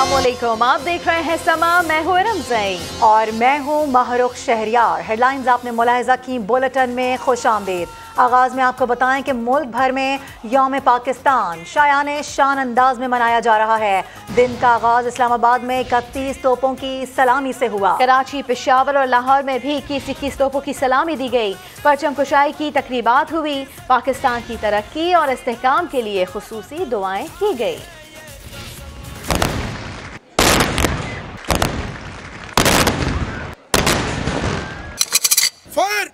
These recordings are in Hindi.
अस्सलामुअलैकुम, आप देख रहे हैं समा। मैं हूँ रमज़ई और मैं हूँ महरुख शहरियार। हेडलाइंस आपने मुलाहिजा की, बुलेटिन में खुश आमदीद। आगाज़ में आपको बताएं कि मुल्क भर में यौम पाकिस्तान शायाने शान अंदाज में मनाया जा रहा है। दिन का आगाज़ इस्लामाबाद में 31 तोपों की सलामी से हुआ। कराची, पेशावर और लाहौर में भी 21 तोपों की सलामी दी गई। परचम कुशाई की तकरीबात हुई। पाकिस्तान की तरक्की और इस्तेहकाम के लिए खुसूसी दुआएं की गई। फायर!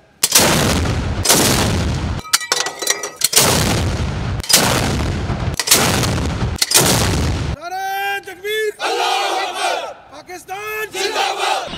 नारे तकबीर! अल्लाहू अकबर! पाकिस्तान जिंदाबाद!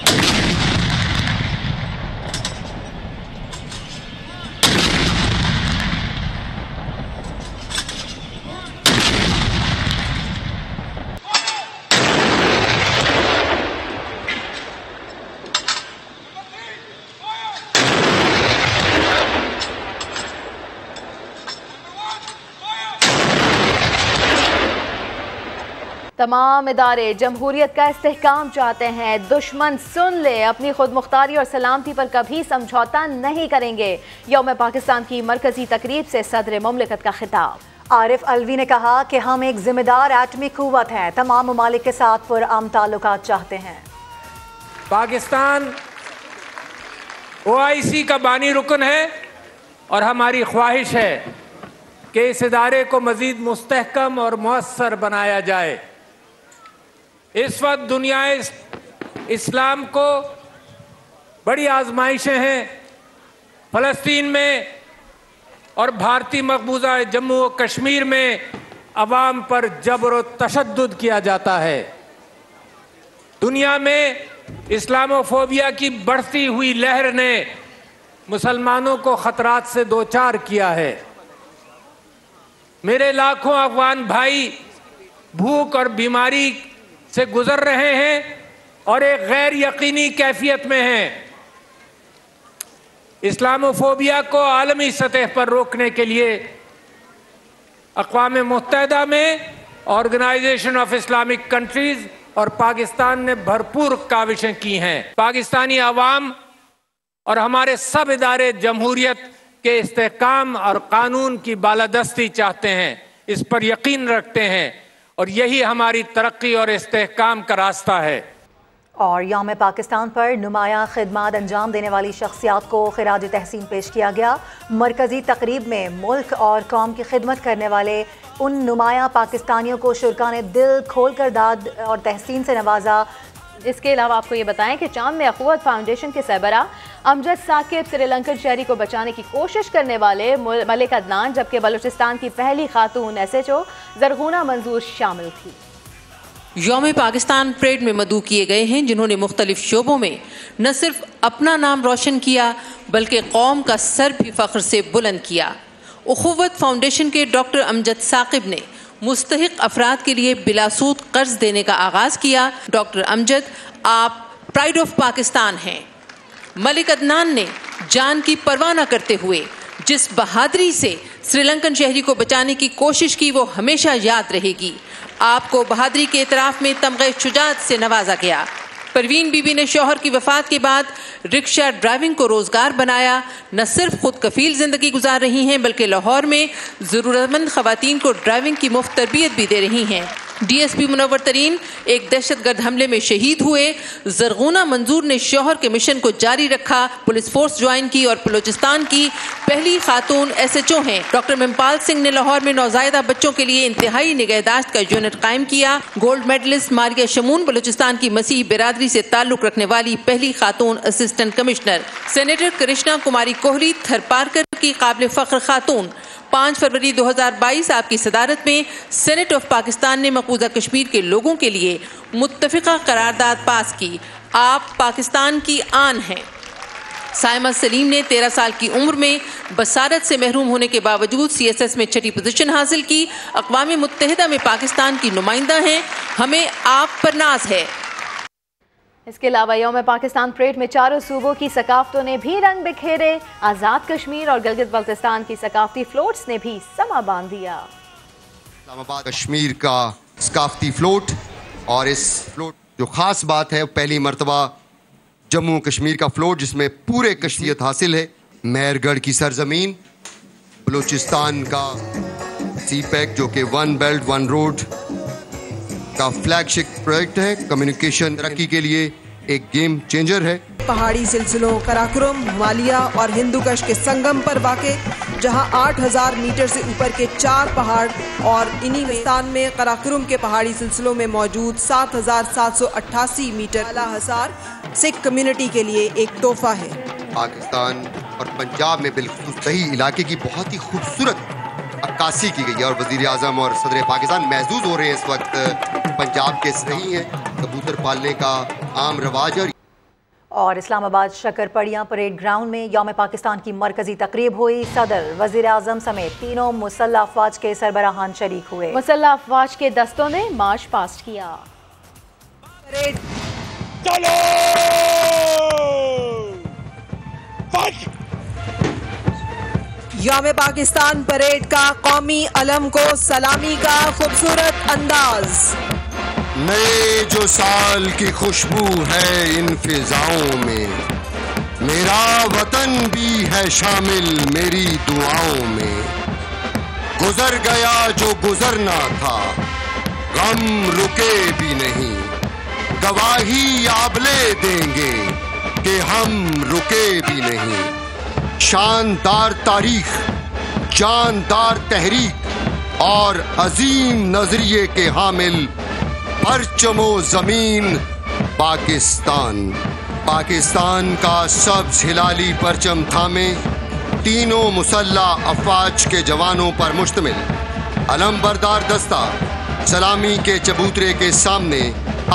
तमाम इदारे जमहूरियत का इस्तेहकाम चाहते हैं। दुश्मन सुन ले, अपनी खुद मुख्तारी और सलामती पर कभी समझौता नहीं करेंगे। यौम पाकिस्तान की मरकजी तकरीब से सदर मुमलिकत का खिताब। आरिफ अलवी ने कहा कि हम एक जिम्मेदार एटमी कुव्वत हैं, तमाम ममालिक के साथ पुरअमन ताल्लुकात चाहते हैं। पाकिस्तान OIC का बानी रुकन है और हमारी ख्वाहिश है कि इस इदारे को मज़ीद मुस्तहकम और मुअस्सर बनाया जाए। इस वक्त दुनिया इस्लाम को बड़ी आजमाइशें हैं। फ़लस्तीन में और भारतीय मकबूजा जम्मू और कश्मीर में अवाम पर जबर और तशद्दुद किया जाता है। दुनिया में इस्लामोफोबिया की बढ़ती हुई लहर ने मुसलमानों को ख़तरात से दोचार किया है। मेरे लाखों अफगान भाई भूख और बीमारी से गुजर रहे हैं और एक गैर यकीनी कैफियत में हैं। इस्लामोफोबिया को आलमी सतह पर रोकने के लिए अक़वाम मुत्तहिदा में ऑर्गेनाइजेशन ऑफ इस्लामिक कंट्रीज और पाकिस्तान ने भरपूर काविशें की हैं। पाकिस्तानी अवाम और हमारे सब इदारे जमहूरियत के इस्तेहकाम और कानून की बालादस्ती चाहते हैं, इस पर यकीन रखते हैं और यही हमारी तरक्की और इस्तेहकाम का रास्ता है। और यौम पाकिस्तान पर नुमाया खिदमत अंजाम देने वाली शख्सियात को खिराज तहसीन पेश किया गया। मरकजी तकरीब में मुल्क और कौम की खिदमत करने वाले उन नुमाया पाकिस्तानियों को शुरका ने दिल खोल कर दाद और तहसीन से नवाजा। इसके अलावा आपको ये बताएं कि चांद में अखुवत फाउंडेशन के सरबरा अमजद साकिब श्रीलंकन शहरी को बचाने की कोशिश करने वाले मलिक अदनान, जबकि बलूचिस्तान की पहली खातून SHO जरगुना मंजूर शामिल थी। यौम पाकिस्तान परेड में मदऊ किए गए हैं जिन्होंने मुख्तलिफ शोबों में न सिर्फ अपना नाम रोशन किया बल्कि कौम का सर भी फख्र से बुलंद किया। अखुवत फाउंडेशन के डॉक्टर अमजद साकिब ने मुस्तहिक अफराद के लिए बिलासूद कर्ज देने का आगाज किया। डॉक्टर अमजद, आप प्राइड ऑफ पाकिस्तान हैं। मलिक अदनान ने जान की परवाह न करते हुए जिस बहादुरी से श्रीलंकन शहरी को बचाने की कोशिश की वो हमेशा याद रहेगी। आपको बहादुरी के इतराफ में तमग़े शुजाअत से नवाजा गया। परवीन बीबी ने शौहर की वफात के बाद रिक्शा ड्राइविंग को रोजगार बनाया। न सिर्फ खुद कफील जिंदगी गुजार रही हैं बल्कि लाहौर में ज़रूरतमंद खवातीन को ड्राइविंग की मुफ्त तरबियत भी दे रही हैं। DSP मुनव्वर तरीन एक दहशतगर्द हमले में शहीद हुए। जरगुना मंजूर ने शौहर के मिशन को जारी रखा, पुलिस फोर्स ज्वाइन की और बलूचिस्तान की पहली खातून SHO हैं। डॉक्टर महिपाल सिंह ने लाहौर में नौज़ायदा बच्चों के लिए इंतहाई निगहदाश्त का यूनिट कायम किया। गोल्ड मेडलिस्ट मारिया शमून बलूचिस्तान की मसीह बिरादरी से ताल्लुक रखने वाली पहली खातून assistant commissioner. Senator Krishna Kumari Kohli Tharparkar की काबिल फख्र खातून। 5 फरवरी 2022 आपकी सदारत में सेनेट ऑफ पाकिस्तान ने मकबूजा कश्मीर के लोगों के लिए मुत्तफिका करारदाद पास की। आप पाकिस्तान की आन हैं। साइमा सलीम ने 13 साल की उम्र में बसारत से महरूम होने के बावजूद CSS में 6ठी पोजीशन हासिल की। अक़वाम मुत्तहिदा में पाकिस्तान की नुमाइंदा हैं। हमें आप पर नाज है। इसके अलावा यौम पाकिस्तान परेड में चारों सूबों की सकाफतों ने भी रंग बिखेरे। आज़ाद कश्मीर और गिलगित बल्तिस्तान की सकाफती फ्लोट्स ने भी समा बांध दिया। इस्लामाबाद कश्मीर का सकाफती फ्लोट और इस फ्लोट जो ख़ास बात है, पहली मर्तबा जम्मू कश्मीर का फ्लोट जिसमें पूरे कश्मीरियत हासिल है। मेहरगढ़ की सरजमीन, बलूचिस्तान का सीपैक जो कि वन बेल्ट वन रोड का फ्लैगशिप प्रोजेक्ट है, कम्युनिकेशन तरक्की के लिए एक गेम चेंजर है। पहाड़ी सिलसिलों कराकोरम, हिमालय और हिंदुकुश के संगम पर वाक़े, जहां 8000 मीटर से ऊपर के 4 पहाड़ और इन्हीं स्थान में कराकोरम के पहाड़ी सिलसिलों में मौजूद 7788 मीटर आला हसार सिख कम्युनिटी के लिए एक तोहफा है। पाकिस्तान और पंजाब में बिल्कुल सही इलाके की बहुत ही खूबसूरत अक्कासी की गई है और वज़ीर आज़म और सदर पाकिस्तान महसूस हो रहे हैं इस वक्त पंजाब के सही हैं। कबूतर पालने का आम रवाज है। और इस्लामाबाद शक्करपड़िया परेड ग्राउंड में यौम पाकिस्तान की मरकजी तकरीब हुई। सदर, वज़ीर आज़म समेत तीनों मुसल्लह अफवाज के सरबराहान शरीक हुए। मुसल्लह अफवाज के दस्तों ने मार्च पास्ट किया। चलो यौम पाकिस्तान परेड का कौमी अलम को सलामी का खूबसूरत अंदाज। नए जो साल की खुशबू है इन फिजाओं में, मेरा वतन भी है शामिल मेरी दुआओं में। गुजर गया जो गुजरना था, गम रुके भी नहीं, गवाही आबले देंगे कि हम रुके भी नहीं। शानदार तारीख, जानदार तहरीक और अजीम नजरिए के हामिल परचमो जमीन पाकिस्तान। पाकिस्तान का सब्ज हिलाली परचम थामे तीनों मुसल्लह अफवाज के जवानों पर मुश्तमिल अलमबरदार दस्ता सलामी के चबूतरे के सामने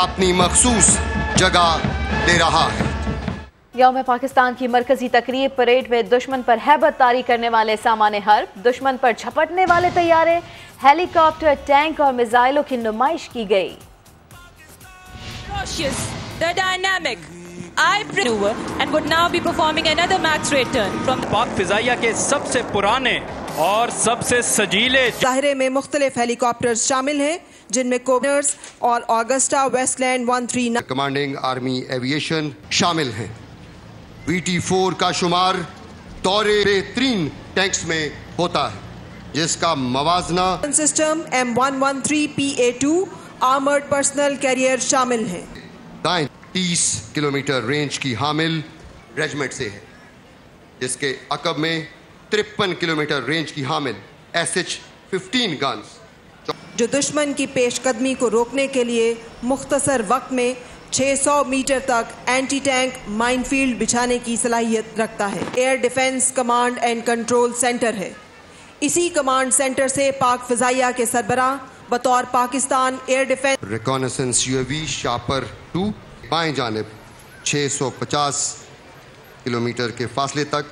अपनी मखसूस जगह दे रहा है। यौम पाकिस्तान की मरकजी तकरीब परेड में दुश्मन पर हैबत तारी करने वाले सामाने हर्ब, दुश्मन पर झपटने वाले तैयारे, हेलीकॉप्टर, टैंक और मिसाइलों की नुमाइश की गई। The dynamic, I maneuver and would now be performing another max rate turn from पाक फिजाइया के सबसे पुराने और सबसे सजीले ज़ाहिरे में मुख्तलिफ हेलीकॉप्टर शामिल हैं, जिनमें कोबनर्स और Augusta Westland 139 commanding army aviation शामिल हैं। VT-4 का शुमार दौरे बेहतरीन टैंक्स में होता है, जिसका मवाजना system M113 PA2 armoured personnel carrier शामिल हैं। 30 किलोमीटर रेंज की हामिल रेजिमेंट से है, जिसके अकब में 53 किलोमीटर रेंज की हामिल SH-15 गन्स जो दुश्मन की पेशकदमी को रोकने के लिए मुख्तसर वक्त में 600 मीटर तक एंटी टैंक माइनफील्ड बिछाने की सलाहियत रखता है। Air defence command and control centre है। इसी कमांड सेंटर से पाक फिजाइया के सरबराह बतौर Pakistan air defence reconnaissance UAV शापर 2 बाएं जानिब 650 किलोमीटर के फासले तक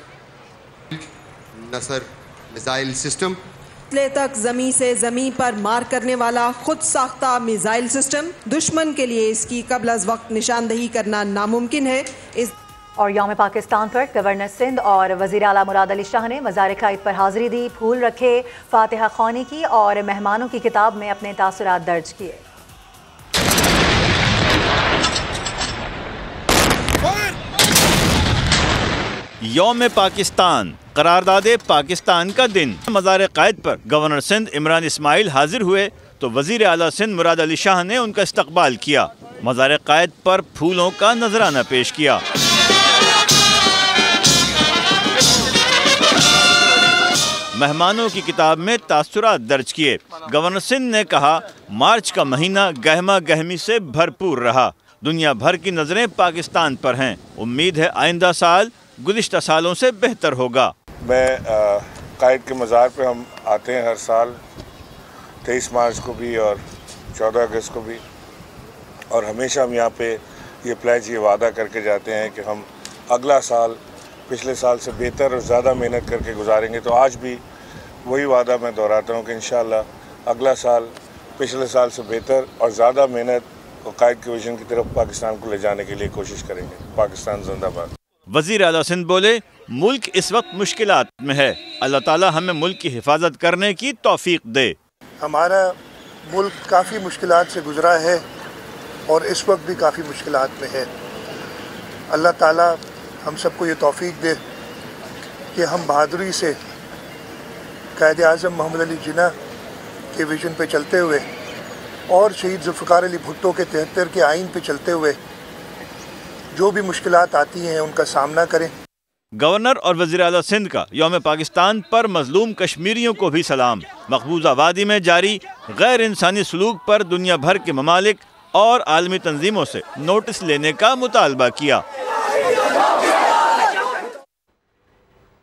नसर मिसाइल सिस्टम तक जमी से जमी पर मार करने वाला खुद साख्ता मिसाइल सिस्टम, दुश्मन के लिए इसकी कबल अज वक्त निशानदही करना नामुमकिन है। इस और यौम पाकिस्तान पर गवर्नर सिंध और वज़ीर आला मुराद अली शाह ने मज़ार कायद पर हाज़िरी दी, फूल रखे, फातिहा ख़्वानी की और मेहमानों की किताब में अपने तासुरात दर्ज किए। यौम पाकिस्तान करारदादे पाकिस्तान का दिन। मज़ार कायद पर गवर्नर सिंध इमरान इस्माइल हाजिर हुए तो वज़ीर आला सिंध मुराद अली शाह ने उनका इस्तकबाल किया। मज़ार कायद पर फूलों का नजराना पेश किया। मेहमानों की किताब में तासुरात दर्ज किए। गवर्नर सिंध ने कहा, मार्च का महीना गहमा गहमी से भरपूर रहा। दुनिया भर की नज़रें पाकिस्तान पर हैं। उम्मीद है आइंदा साल गुज़िश्ता सालों से बेहतर होगा। मैं कायद के मज़ार पे हम आते हैं हर साल, 23 मार्च को भी और 14 अगस्त को भी, और हमेशा हम यहाँ पे ये प्लेज, ये वादा करके जाते हैं कि हम अगला साल पिछले साल से बेहतर और ज़्यादा मेहनत करके गुजारेंगे। तो आज भी वही वादा मैं दोहराता हूँ कि इंशाअल्लाह अगला साल पिछले साल से बेहतर और ज़्यादा मेहनत और कायद के विजन की तरफ पाकिस्तान को ले जाने के लिए कोशिश करेंगे। पाकिस्तान जिंदाबाद। वज़ीर आला सिंध बोले, मुल्क इस वक्त मुश्किलात में है, अल्लाह ताला हमें मुल्क की हिफाजत करने की तौफीक दे। हमारा मुल्क काफ़ी मुश्किलात से गुजरा है, और इस वक्त भी काफ़ी मुश्किलात में है। अल्लाह ताला हम सबको ये तौफीक दे कि हम बहादुरी से कायद आज़म मोहम्मद अली जिन्ना के विजन पे चलते हुए और शहीद जुल्फ़िकार अली भुट्टो के 73 के आइन पे चलते हुए जो भी मुश्किलात आती हैं उनका सामना करें। गवर्नर और वज़ीर आला सिंध का यौम पाकिस्तान पर मजलूम कश्मीरियों को भी सलाम। मकबूजा वादी में जारी गैर इंसानी सलूक पर दुनिया भर के ममालिक और आलमी तंजीमों से नोटिस लेने का मुतालबा किया।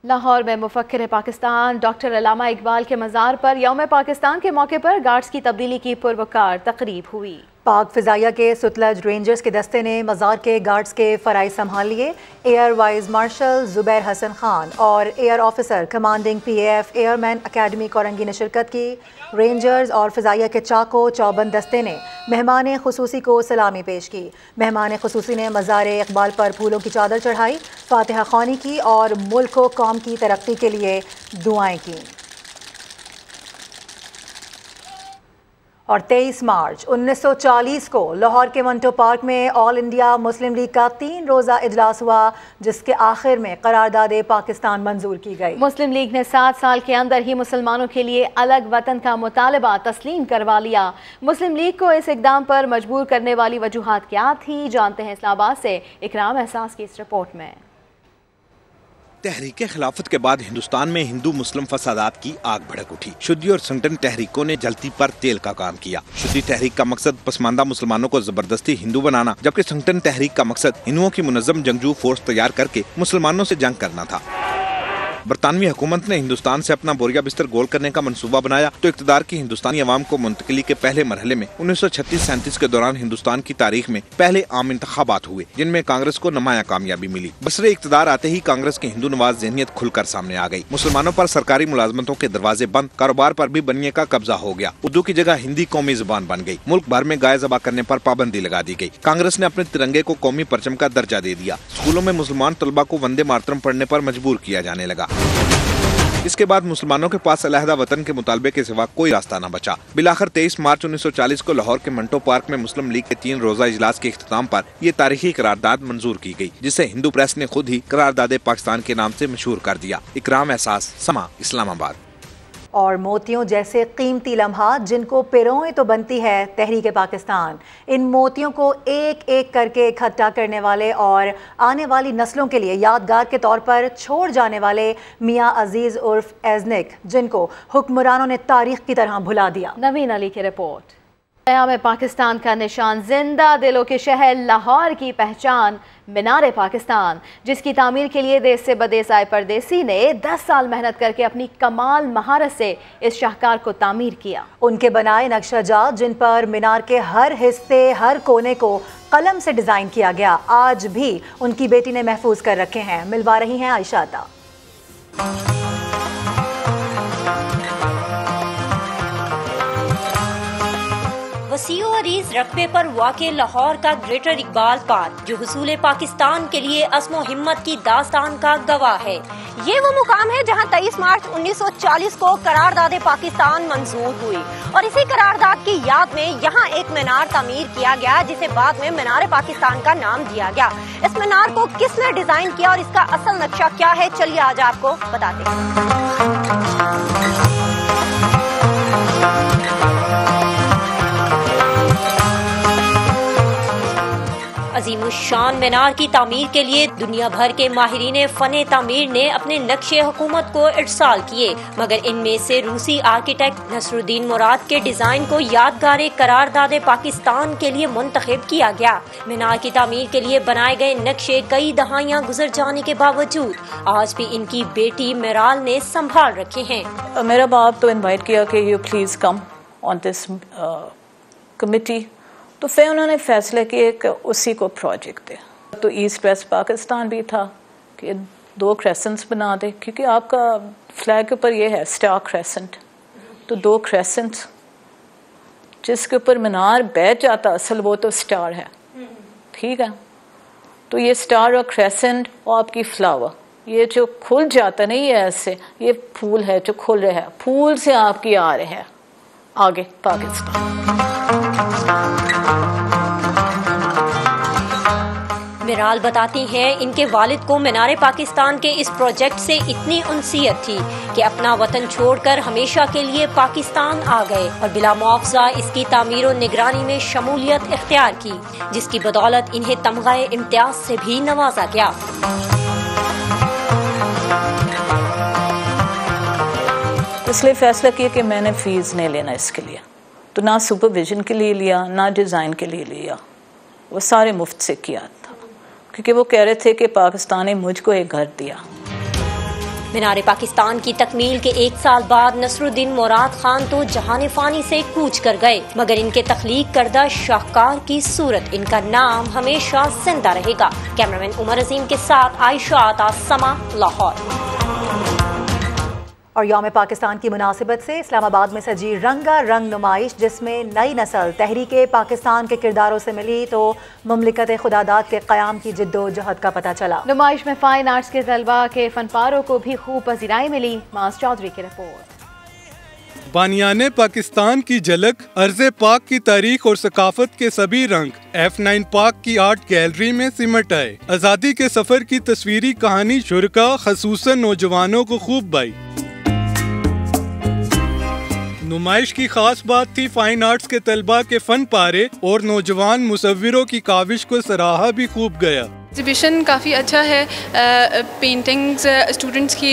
लाहौर में मुफक्किर पाकिस्तान डॉक्टर अल्लामा इकबाल के मज़ार पर यौम पाकिस्तान के मौके पर गार्ड्स की तब्दीली की पुरवकार तकरीब हुई। पाक फ़िज़ाइया के सुतलज रेंजर्स के दस्ते ने मज़ार के गार्ड्स के फ़राइज़ संभाल लिए। Air vice marshal Zubair Hasan Khan और air officer commanding PAF airman academy Korangi ने शिरकत की। रेंजर्स और फ़िज़ाइया के चाको चौबंद दस्ते ने मेहमान खुसूसी को सलामी पेश की। मेहमान खुसूसी ने मज़ार इकबाल पर फूलों की चादर चढ़ाई, फातिहा ख़्वानी की और मुल्क व कौम की तरक्की के लिए दुआएं की। और 23 मार्च 1940 को लाहौर के मंटो पार्क में ऑल इंडिया मुस्लिम लीग का 3 रोज़ा इजलास हुआ, जिसके आखिर में करारदाद पाकिस्तान मंजूर की गई। मुस्लिम लीग ने 7 साल के अंदर ही मुसलमानों के लिए अलग वतन का मुतालबा तस्लीम करवा लिया। मुस्लिम लीग को इस इकदाम पर मजबूर करने वाली वजूहात क्या थी, जानते हैं इस्लामाबाद से इकराम एहसास की इस रिपोर्ट में। तहरीक खिलाफत के बाद हिंदुस्तान में हिंदू मुस्लिम फसादात की आग भड़क उठी। शुद्धी और संगठन तहरीकों ने जलती पर तेल का काम किया। शुद्धी तहरीक का मकसद पसमानदा मुसलमानों को जबरदस्ती हिंदू बनाना, जबकि संगठन तहरीक का मकसद हिंदुओं की मुनज़्ज़म जंगजू फोर्स तैयार करके मुसलमानों से जंग करना था। बरतानवी हुकूमत ने हिंदुस्तान से अपना बोरिया बिस्तर गोल करने का मंसूबा बनाया तो इक़्तिदार की हिंदुस्तानी अवाम को मुंतकिली के पहले मरहले में 1936-37 के दौरान हिंदुस्तान की तारीख में पहले आम इंतखाबात हुए, जिनमें कांग्रेस को नुमाया कामयाबी मिली। बसरे इक़्तिदार आते ही कांग्रेस की हिंदू नवाज ज़हनियत खुलकर सामने आ गई। मुसलमानों पर सरकारी मुलाजमतों के दरवाजे बंद, कारोबार पर भी बनिए का कब्जा हो गया। उर्दू की जगह हिंदी कौमी जुबान बन गई। मुल्क भर में गाय ज़बा करने पर पाबंदी लगा दी गई। कांग्रेस ने अपने तिरंगे को कौमी परचम का दर्जा दे दिया। स्कूलों में मुसलमान तलबा को वंदे मातरम पढ़ने पर मजबूर किया जाने लगा। इसके बाद मुसलमानों के पास अलहदा वतन के मुतालबे के सिवा कोई रास्ता न बचा। बिलाखिर 23 मार्च 1940 को लाहौर के मंटो पार्क में मुस्लिम लीग के 3 रोजा इजलास के इख्तिताम पर यह तारीखी करारदाद मंजूर की गई, जिसे हिंदू प्रेस ने खुद ही करारदाद पाकिस्तान के नाम से मशहूर कर दिया। इकराम एहसास, समा, इस्लामाबाद। और मोतियों जैसे कीमती लम्हात जिनको पिरोएं तो बनती है तहरीक पाकिस्तान, इन मोतियों को एक एक करके इकट्ठा करने वाले और आने वाली नस्लों के लिए यादगार के तौर पर छोड़ जाने वाले मियाँ अजीज उर्फ एजनिक, जिनको हुक्मरानों ने तारीख की तरह भुला दिया। नवीन अली की रिपोर्ट। क़याम पाकिस्तान का निशान, जिंदा दिलों के शहर लाहौर की पहचान मीनार पाकिस्तान, जिसकी तामीर के लिए देश से बदेस आए परदेसी ने 10 साल मेहनत करके अपनी कमाल महारत से इस शाहकार को तामीर किया। उनके बनाए नक्शा जात, जिन पर मीनार के हर हिस्से हर कोने को कलम से डिजाइन किया गया, आज भी उनकी बेटी ने महफूज कर रखे हैं। मिलवा रही हैं आयशा अता। वसीओ अरीज रकबे पर वाक़े लाहौर का ग्रेटर इकबाल पार्क, जो हुसूल पाकिस्तान के लिए अज़्म हिम्मत की दास्तान का गवाह है। ये वो मुकाम है जहां 23 मार्च 1940 को करारदाद पाकिस्तान मंजूर हुई और इसी करारदाद की याद में यहाँ एक मीनार तामीर किया गया, जिसे बाद में मीनार पाकिस्तान का नाम दिया गया। इस मीनार को किसने डिजाइन किया और इसका असल नक्शा क्या है, चलिए आज आपको बताते हैं। अजीमुशान मीनार की तामीर के लिए दुनिया भर के माहिरीन फने तामीर ने अपने नक्शे हुकूमत को इरसाल किए, मगर इनमें से रूसी आर्किटेक्ट नसरुद्दीन मुराद के डिजाइन को यादगार करारदाद पाकिस्तान के लिए मुंतखब किया गया। मीनार की तामीर के लिए बनाए गए नक्शे कई दहाइयाँ गुजर जाने के बावजूद आज भी इनकी बेटी मिराल ने संभाल रखे हैं। मेरा बाप तो इन्वाइट किया कि you please come on this committee, तो फिर उन्होंने फैसला किया कि उसी को प्रोजेक्ट दे। तो ईस्ट वेस्ट पाकिस्तान भी था कि 2 क्रेसेंट्स बना दे, क्योंकि आपका फ्लैग के ऊपर ये है स्टार क्रेसेंट, तो 2 क्रेसेंट्स जिसके ऊपर मीनार बैठ जाता असल वो तो स्टार है, ठीक है। तो ये स्टार और क्रेसेंट और आपकी फ्लावर, ये जो खुल जाता नहीं है ऐसे, ये फूल है जो खुल रहा है, फूल से आपकी आ रहे हैं आगे पाकिस्तान। बहरहाल बताती हैं इनके वालिद को मीनार पाकिस्तान के इस प्रोजेक्ट से इतनी उनसियत थी कि अपना वतन छोड़कर हमेशा के लिए पाकिस्तान आ गए और बिला मुआवजा इसकी तामीर और निगरानी में शमूलियत इख्तियार की, जिसकी बदौलत इन्हें तमगाए इम्तियाज से भी नवाजा गया। इसलिए फैसला किया कि मैंने फीस नहीं लेना इसके लिए, तो ना सुपरविजन के लिए लिया ना डिज़ाइन के लिए लिया, वो सारे मुफ्त से किया था, क्योंकि वो कह रहे थे कि पाकिस्तान ने मुझको एक घर दिया। मीनार पाकिस्तान की तकमील के 1 साल बाद नसरुद्दीन मुराद खान तो जहान फानी से कूच कर गए, मगर इनके तख्लीक करदा शाहकार की सूरत, इनका नाम हमेशा जिंदा रहेगा। कैमरामैन उमर अजीम के साथ आयशा आता, समा, लाहौर। और यौम पाकिस्तान की मुनासिबत से इस्लामाबाद में सजी रंगारंग नुमाइश, जिसमें नई नस्ल तहरीक पाकिस्तान के किरदारों से मिली तो मुमलिकत खुदादाद के क़याम की जिद्दोजहद का पता चला। नुमाइश में फाइन आर्ट्स के तलबा के फनपारों को भी खूब पजीराई मिली। मास चौधरी की रिपोर्ट। बानियाने पाकिस्तान की झलक, अर्ज़े पाक की तारीख और सकाफत के सभी रंग F9 पाक की आर्ट गैलरी में सिमट आए। आज़ादी के सफर की तस्वीरी कहानी शुरका खसूसन नौजवानों को खूब भाई। नुमाइश की खास बात थी फाइन आर्ट्स के तलबा के फन पारे और नौजवान मुसव्विरों की काविश को सराहा भी खूब गया। एग्जीबिशन काफ़ी अच्छा है, पेंटिंग्स स्टूडेंट्स की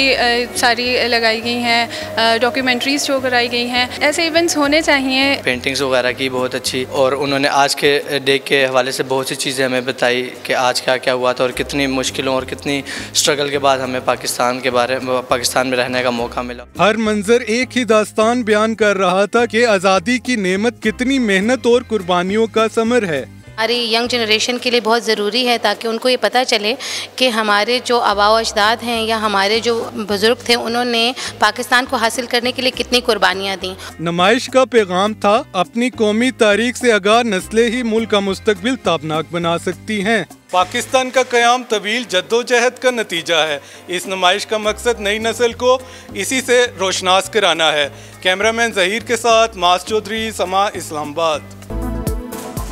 सारी लगाई गई हैं, डॉक्यूमेंट्रीज शो कराई गई हैं, ऐसे इवेंट्स होने चाहिए। पेंटिंग्स वगैरह की बहुत अच्छी, और उन्होंने आज के डे के हवाले से बहुत सी चीज़ें हमें बताई कि आज क्या क्या हुआ था और कितनी मुश्किलों और कितनी स्ट्रगल के बाद हमें पाकिस्तान में रहने का मौका मिला। हर मंजर एक ही दास्तान बयान कर रहा था कि आज़ादी की नेमत कितनी मेहनत और कुर्बानियों का समर है। हमारी यंग जनरेशन के लिए बहुत ज़रूरी है ताकि उनको ये पता चले कि हमारे जो आबा व अजदाद हैं या हमारे जो बुज़ुर्ग थे, उन्होंने पाकिस्तान को हासिल करने के लिए कितनी कुर्बानियाँ दी। नुमाइश का पैगाम था, अपनी कौमी तारीख से आगाह नस्लें ही मुल्क का मुस्तकबिल ताबनाक बना सकती हैं। पाकिस्तान का क़याम तवील जद्दोजहद का नतीजा है। इस नुमाइश का मकसद नई नस्ल को इसी से रोशनास कराना है। कैमरामैन जहीर के साथ मास चौधरी, समा, इस्लामाबाद।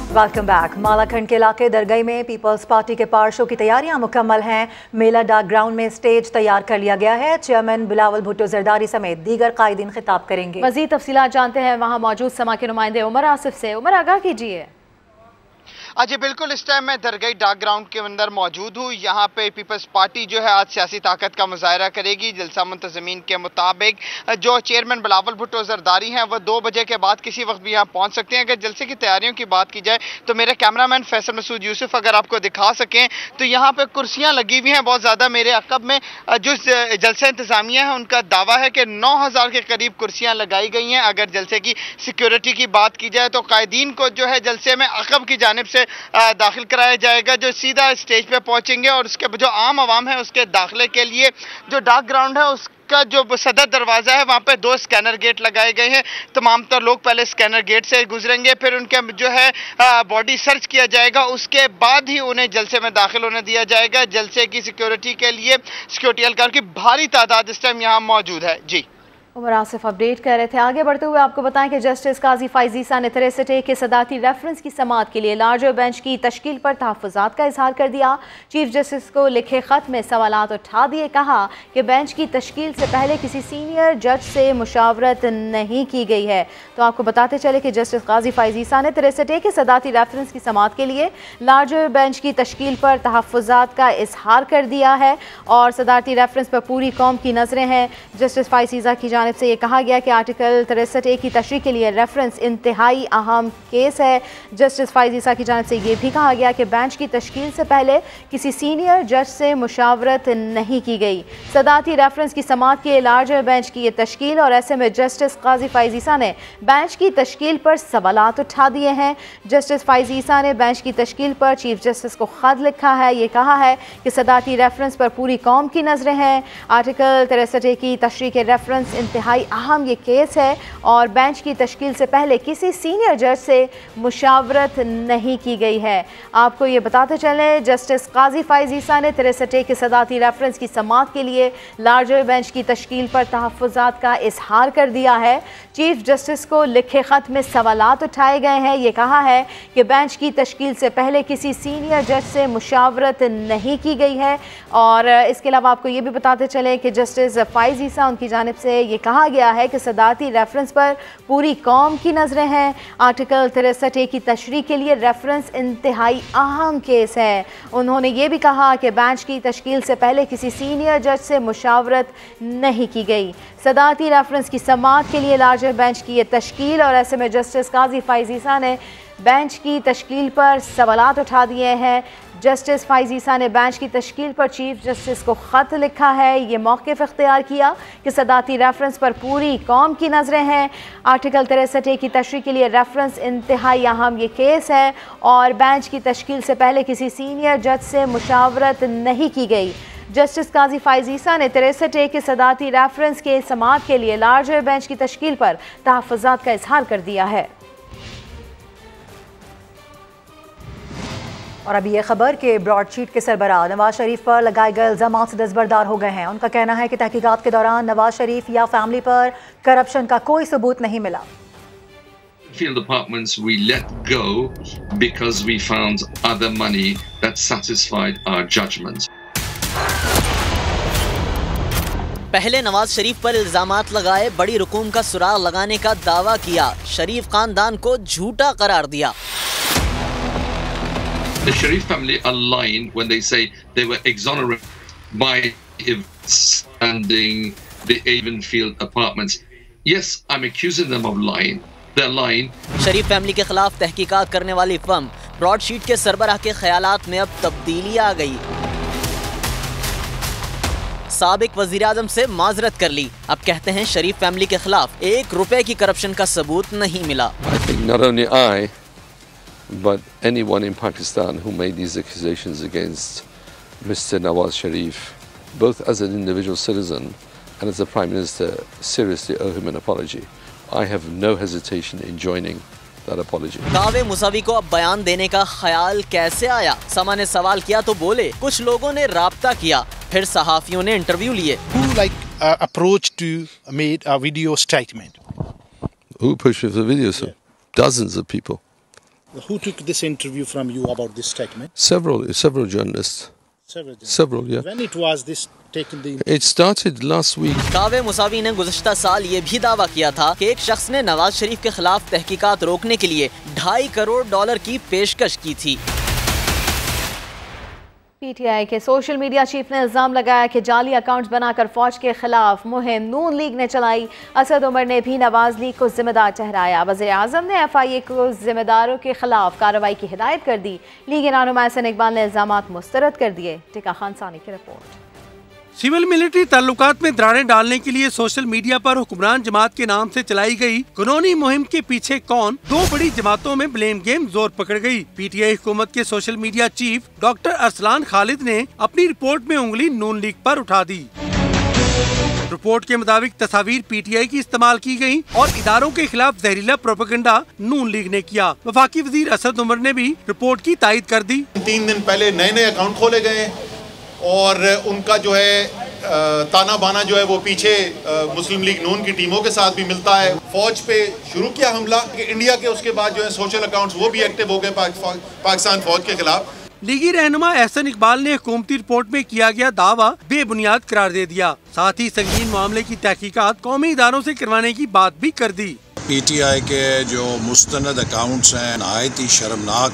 Welcome back. मालाखंड के इलाके दरगई में पीपल्स पार्टी के पार शो की तैयारियां मुकम्मल हैं। मेला डाक ग्राउंड में स्टेज तैयार कर लिया गया है। चेयरमैन बिलावल भुट्टो जरदारी समेत दीगर कायदीन खिताब करेंगे। मजीद तफसीलात जानते हैं वहाँ मौजूद समा के नुमाइंदे उमर आसिफ से। उमर, आगाह कीजिए। जी बिल्कुल, इस टाइम मैं दरगई डाक ग्राउंड के अंदर मौजूद हूँ। यहाँ पे पीपल्स पार्टी जो है आज सियासी ताकत का मुजाहरा करेगी। जलसा मुंतज़मीन के मुताबिक जो चेयरमैन बिलावल भुट्टो जरदारी हैं वह 2 बजे के बाद किसी वक्त भी यहाँ पहुँच सकते हैं। अगर जलसे की तैयारियों की बात की जाए तो मेरे कैमरामैन फैसल मसूद यूसुफ अगर आपको दिखा सकें तो यहाँ पे कुर्सियाँ लगी हुई हैं बहुत ज़्यादा। मेरे अक़ब में जो जलसा इंतज़ामिया है उनका दावा है कि 9000 के करीब कुर्सियाँ लगाई गई हैं। अगर जलसे की सिक्योरिटी की बात की जाए तो कायदीन को जो है जलसे में अक़ब की जानिब से दाखिल कराया जाएगा, जो सीधा स्टेज पे पहुंचेंगे। और उसके जो आम आवाम है उसके दाखिले के लिए जो डाक ग्राउंड है उसका जो सदर दरवाज़ा है वहाँ पे 2 स्कैनर गेट लगाए गए हैं। तमाम तर लोग पहले स्कैनर गेट से गुजरेंगे, फिर उनके जो है बॉडी सर्च किया जाएगा, उसके बाद ही उन्हें जलसे में दाखिल होने दिया जाएगा। जलसे की सिक्योरिटी के लिए सिक्योरिटी एहलकार की भारी तादाद इस टाइम यहाँ मौजूद है। जी उमर आसिफ अपडेट कर रहे थे। आगे बढ़ते हुए आपको बताएं कि जस्टिस काजी फाइजीसा ने थेरेसे के सदाती रेफरेंस की समाअत के लिए लार्जर बेंच की तश्कील पर तहफ़्फ़ुज़ात का इजहार कर दिया। चीफ जस्टिस को लिखे ख़त में सवालात उठा दिए, कहा कि बेंच की तश्कील से पहले किसी सीनियर जज से मुशावरत नहीं की गई है। तो आपको बताते चले कि जस्टिस काजी फाइजीसा ने थेरेसे के सदाती रेफरेंस की समाअत के लिए लार्जर बेंच की तश्कील पर तहफ़्फ़ुज़ात का इजहार कर दिया है और सदाती रेफरेंस पर पूरी कौम की नज़रें हैं। जस्टिस फाइजीसा की से ये कहा गया कि आर्टिकल 63 की तशरीह के लिए रेफरेंस इंतहाई अहम केस है। जस्टिस फाइजीसा की जानिब से ये भी कहा गया कि बेंच की तश्कील से पहले किसी सीनियर जज से मुशावरत नहीं की गई। सदाती रेफरेंस की समाअत के लार्जर बेंच की ये तश्कील और ऐसे में जस्टिस काजी फाइजीसा ने बेंच की तश्कील पर सवालात उठा दिए हैं। जस्टिस फाइजीसा ने बेंच की तश्कील पर चीफ जस्टिस को ख़त लिखा है। ये कहा है कि सदाती रेफरेंस पर पूरी कौम की नज़रें हैं। आर्टिकल 63 की तशरीह के रेफरेंस इंतहाई अहम ये केस है और बेंच की तश्कील से पहले किसी सीनियर जज से मुशावरत नहीं की गई है। आपको ये बताते चलें, जस्टिस काजी फाइज ईसा ने 63A के सदाती रेफरेंस की समाअत के लिए लार्जर बेंच की तश्कील पर तहफ़्फ़ुज़ात का इजहार कर दिया है। चीफ जस्टिस को लिखे ख़त में सवालात उठाए गए हैं। ये कहा है कि बेंच की तश्कील से पहले किसी सीनियर जज से मुशावरत नहीं की गई है। और इसके अलावा आपको ये भी बताते चलें कि जस्टिस फाइज ईसा उनकी जानिब से ये कहा गया है कि सदाती रेफरेंस पर पूरी कौम की नज़रें हैं। आर्टिकल 63A की तशरीह के लिए रेफरेंस इंतहाई अहम केस है। उन्होंने ये भी कहा कि बेंच की तश्कील से पहले किसी सीनियर जज से मुशावरत नहीं की गई। सदाती रेफरेंस की समाअत के लिए लार्जर बेंच की ये तश्कील और ऐसे में जस्टिस काजी फाइज ईसा ने बेंच की तश्कील पर सवालात उठा दिए हैं। जस्टिस फाइज ईसा ने बेंच की तश्कील पर चीफ जस्टिस को ख़त लिखा है। ये मौक़िफ़ इख्तियार किया कि सदाती रेफरेंस पर पूरी कौम की नज़रें हैं। आर्टिकल 63A की तशरीह के लिए रेफरेंस इंतहाई अहम ये केस है और बेंच की तश्कील से पहले किसी सीनियर जज से मुशावरत नहीं की गई। जस्टिस काजी फाइज ईसा ने 63A के सदाती रेफरेंस के समाअत के लिए लार्जर बेंच की तश्कील पर तहफ़्फ़ुज़ात का इजहार कर दिया है। और अभी ये खबर कि ब्रॉडशीट के सरबराह नवाज शरीफ पर लगाए गए इल्ज़ामात से दस्तबरदार हो गए हैं। उनका कहना है कि तहकीकात के दौरान नवाज शरीफ या फैमिली पर करप्शन का कोई सबूत नहीं मिला। Field departments we let go because we found other money that satisfied our judgments. पहले नवाज शरीफ पर इल्जामात लगाए, बड़ी रकूम का सुराग लगाने का दावा किया, शरीफ खानदान को झूठा करार दिया। The Sharif family are lying when they say they were exonerated by standing the Avonfield apartments. Yes, I'm accusing them of lying. They're lying. Sharif family के खिलाफ तहकीकात करने वाली फर्म ब्रॉडशीट के सरबराह के ख्यालात में अब तब्दीली आ गई। साबिक वज़ीर-ए-आज़म से माजरत कर ली, अब कहते हैं शरीफ फैमिली के खिलाफ 1 रुपए की करप्शन का सबूत नहीं मिला। I think not only I, but anyone in Pakistan who made these accusations against Mr. Nawaz Sharif, both as an individual citizen and as the Prime Minister, seriously owe him an apology. I have no hesitation in joining that apology. दावे मुसावी को अब बयान देने का ख्याल कैसे आया? समा ने सवाल किया तो बोले, कुछ लोगों ने राब्ता किया, फिर सहाफियों ने इंटरव्यू लिए। Who approached to made a video statement? Who pushed for the video, sir? Dozens of people. Who took this interview from you about this statement? Several journalists. Several, yeah. When it was this taken the It started last week. दावे मुसावी ने गुज़श्ता साल ये भी दावा किया था कि एक शख्स ने नवाज शरीफ के खिलाफ तहकीकात रोकने के लिए $2.5 करोड़ की पेशकश की थी। पीटीआई के सोशल मीडिया चीफ ने इल्ज़ाम लगाया कि जाली अकाउंट्स बनाकर फौज के खिलाफ मुहिम नून लीग ने चलाई। असद उमर ने भी नवाज लीग को जिम्मेदार ठहराया। वज़ीर-ए-आज़म ने FIA को जिम्मेदारों के खिलाफ कार्रवाई की हिदायत कर दी। लीग रहनुमा एहसन इकबाल ने इल्ज़ामात मुस्तरद कर दिए। टिका खान सानी की रिपोर्ट। सिविल मिलिट्री ताल्लुकात में दरारें डालने के लिए सोशल मीडिया पर हुक्मरान जमात के नाम से चलाई गई कानूनी मुहिम के पीछे कौन, 2 बड़ी जमातों में ब्लेम गेम जोर पकड़ गई। पीटीआई हुकूमत के social media chief doctor Arsalan Khalid ने अपनी रिपोर्ट में उंगली नून लीग पर उठा दी। रिपोर्ट के मुताबिक तस्वीर पीटीआई की इस्तेमाल की गई और इदारों के खिलाफ जहरीला प्रोपेगेंडा नून लीग ने किया। वफाकी वजीर असद उमर ने भी रिपोर्ट की तायद कर दी। 3 दिन पहले नए अकाउंट खोले गए और उनका जो है ताना बाना जो है वो पीछे मुस्लिम लीग नून की टीमों के साथ भी मिलता है। फौज पे शुरू किया हमला कि इंडिया के, उसके बाद जो है सोशल अकाउंट्स वो भी एक्टिव हो गए पाकिस्तान फौज के खिलाफ। लीगी रहनुमा एहसन इकबाल ने हुकूमती रिपोर्ट में किया गया दावा बेबुनियाद करार दे दिया। साथ ही संगीन मामले की तहकीकात कौमी इदारों से करवाने की बात भी कर दी। पीटीआई के जो मुस्तनद अकाउंट्स हैं, नहायत ही शर्मनाक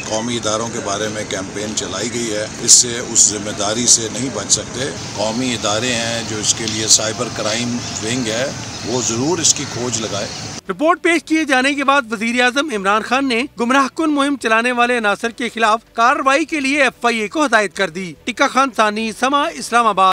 कौमी इदारों के बारे में कैंपेन चलाई गई है। इससे उस जिम्मेदारी से नहीं बच सकते। कौमी इदारे हैं जो इसके लिए साइबर क्राइम विंग है, वो जरूर इसकी खोज लगाए। रिपोर्ट पेश किए जाने के बाद वज़ीर-ए-आज़म इमरान खान ने गुमराहकुन मुहिम चलाने वाले अनासर के खिलाफ कार्रवाई के लिए FIA को हिदायत कर दी। टिक्का खान सानी, समा, इस्लामाबाद।